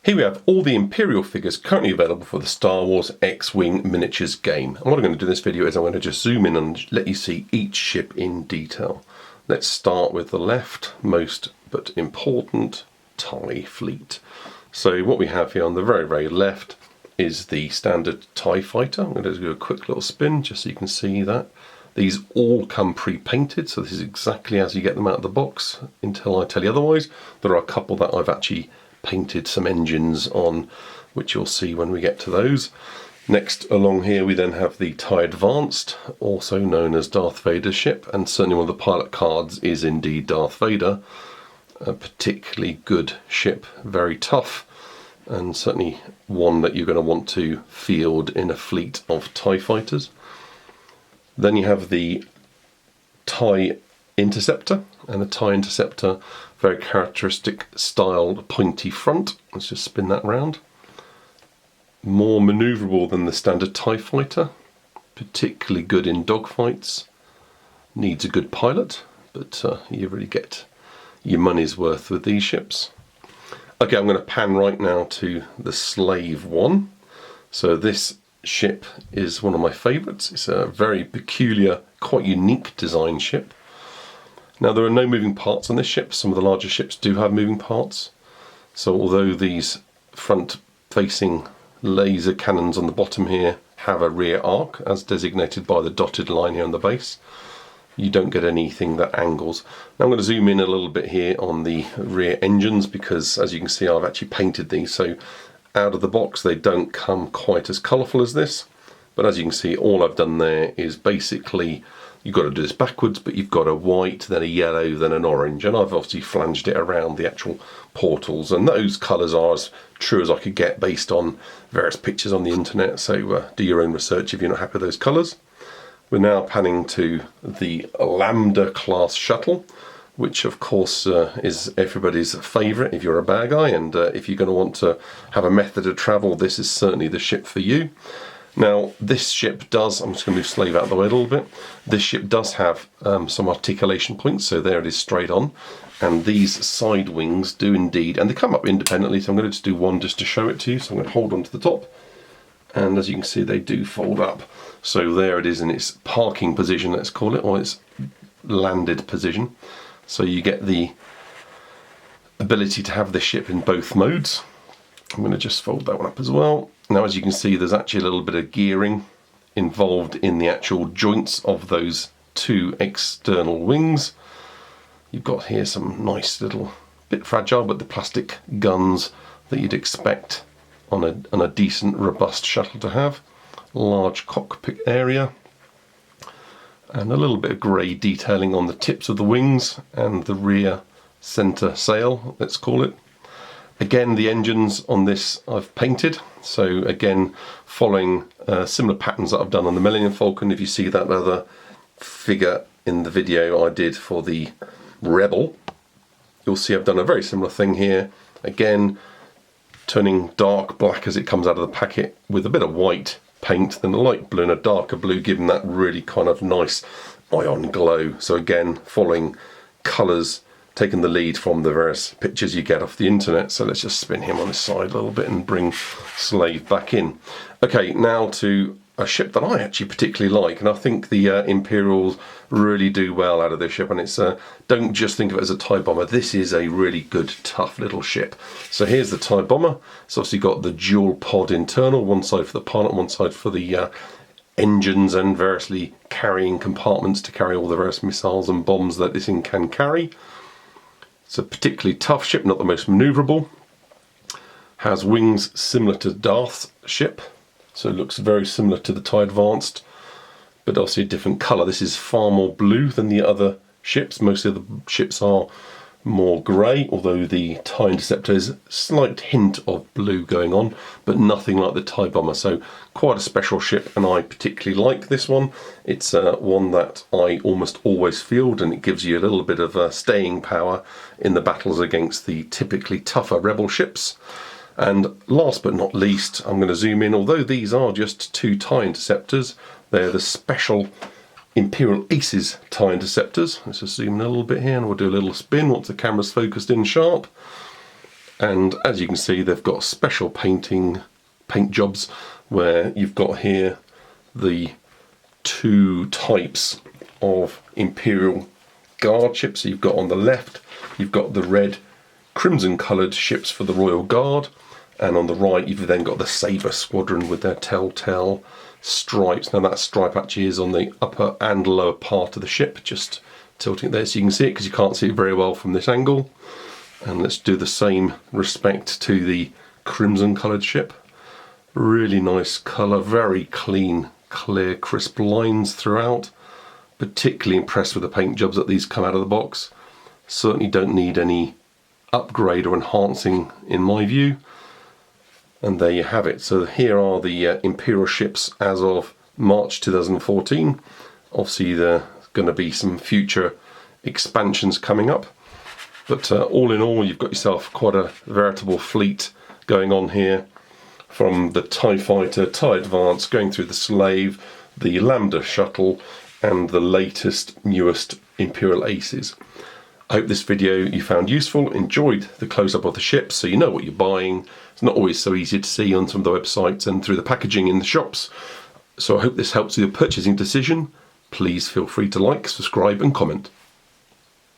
Here we have all the Imperial figures currently available for the Star Wars X-Wing miniatures game. And what I'm going to do in this video is I'm going to just zoom in and let you see each ship in detail. Let's start with the left, most but important, TIE fleet. So what we have here on the very left is the standard TIE fighter. I'm going to do a quick little spin just so you can see that. These all come pre-painted, so this is exactly as you get them out of the box until I tell you otherwise. There are a couple that I've actually painted some engines on, which you'll see when we get to those. Next along here we then have the TIE Advanced, also known as Darth Vader's ship, and certainly one of the pilot cards is indeed Darth Vader. A particularly good ship, very tough, and certainly one that you're going to want to field in a fleet of TIE fighters. Then you have the TIE Interceptor, and the TIE Interceptor, very characteristic styled pointy front. Let's just spin that round. More manoeuvrable than the standard TIE fighter, particularly good in dogfights. Needs a good pilot, but you really get your money's worth with these ships. Okay, I'm going to pan right now to the Slave One. So this ship is one of my favourites. It's a very peculiar, quite unique design ship. Now there are no moving parts on this ship. Some of the larger ships do have moving parts. So although these front facing laser cannons on the bottom here have a rear arc as designated by the dotted line here on the base, you don't get anything that angles. Now I'm going to zoom in a little bit here on the rear engines because as you can see I've actually painted these, so out of the box they don't come quite as colourful as this, but as you can see all I've done there is basically, you've got to do this backwards, but you've got a white, then a yellow, then an orange, and I've obviously flanged it around the actual portals, and those colours are as true as I could get based on various pictures on the internet, so do your own research if you're not happy with those colours. We're now panning to the Lambda-class Shuttle, which of course is everybody's favourite if you're a bad guy, and if you're going to want to have a method of travel, this is certainly the ship for you. Now this ship does, I'm just going to move Slave out of the way a little bit, this ship does have some articulation points, so there it is straight on, and these side wings do indeed, and they come up independently, so I'm going to just do one just to show it to you, so I'm going to hold on to the top, and as you can see they do fold up. So there it is in its parking position, let's call it, or its landed position. So you get the ability to have this ship in both modes. I'm going to just fold that one up as well. Now as you can see there's actually a little bit of gearing involved in the actual joints of those two external wings. You've got here some nice little, bit fragile, but the plastic guns that you'd expect on a decent robust shuttle to have. Large cockpit area. And a little bit of grey detailing on the tips of the wings and the rear centre sail, let's call it. Again, the engines on this I've painted, so again following similar patterns that I've done on the Millennium Falcon. If you see that other figure in the video I did for the Rebel, you'll see I've done a very similar thing here. Again, turning dark black as it comes out of the packet with a bit of white paint, then a light blue and a darker blue, giving that really kind of nice ion glow. So again, following colours, taking the lead from the various pictures you get off the internet. So let's just spin him on his side a little bit and bring Slave back in. Okay, now to a ship that I actually particularly like, and I think the Imperials really do well out of this ship, and it's don't just think of it as a TIE bomber, this is a really good tough little ship. So here's the TIE bomber. It's obviously got the dual pod internal, one side for the pilot, one side for the engines and variously carrying compartments to carry all the various missiles and bombs that this thing can carry. It's a particularly tough ship, not the most manoeuvrable. Has wings similar to Darth's ship, so it looks very similar to the TIE Advanced, but obviously a different colour. This is far more blue than the other ships. Most of the ships are more grey, although the TIE Interceptor is a slight hint of blue going on, but nothing like the TIE Bomber. So quite a special ship, and I particularly like this one. It's one that I almost always field, and it gives you a little bit of staying power in the battles against the typically tougher Rebel ships. And last but not least, I'm going to zoom in. Although these are just two TIE Interceptors, they're the special Imperial Aces TIE Interceptors. Let's just zoom in a little bit here and we'll do a little spin once the camera's focused in sharp. And as you can see, they've got special paint jobs where you've got here the two types of Imperial Guard ships. So you've got on the left, you've got the red crimson coloured ships for the Royal Guard, and on the right you've then got the Sabre Squadron with their telltale stripes. Now that stripe actually is on the upper and lower part of the ship, just tilting it there so you can see it, because you can't see it very well from this angle. And let's do the same respect to the crimson coloured ship. Really nice colour, very clean, clear, crisp lines throughout. Particularly impressed with the paint jobs that these come out of the box. Certainly don't need any upgrade or enhancing in my view. And there you have it. So here are the Imperial ships as of March 2014. Obviously there are going to be some future expansions coming up. But all in all, you've got yourself quite a veritable fleet going on here, from the TIE Fighter, TIE Advance, going through the Slave, the Lambda Shuttle, and the latest, newest Imperial Aces. I hope this video you found useful, enjoyed the close-up of the ships so you know what you're buying. It's not always so easy to see on some of the websites and through the packaging in the shops. So I hope this helps with your purchasing decision. Please feel free to like, subscribe and comment.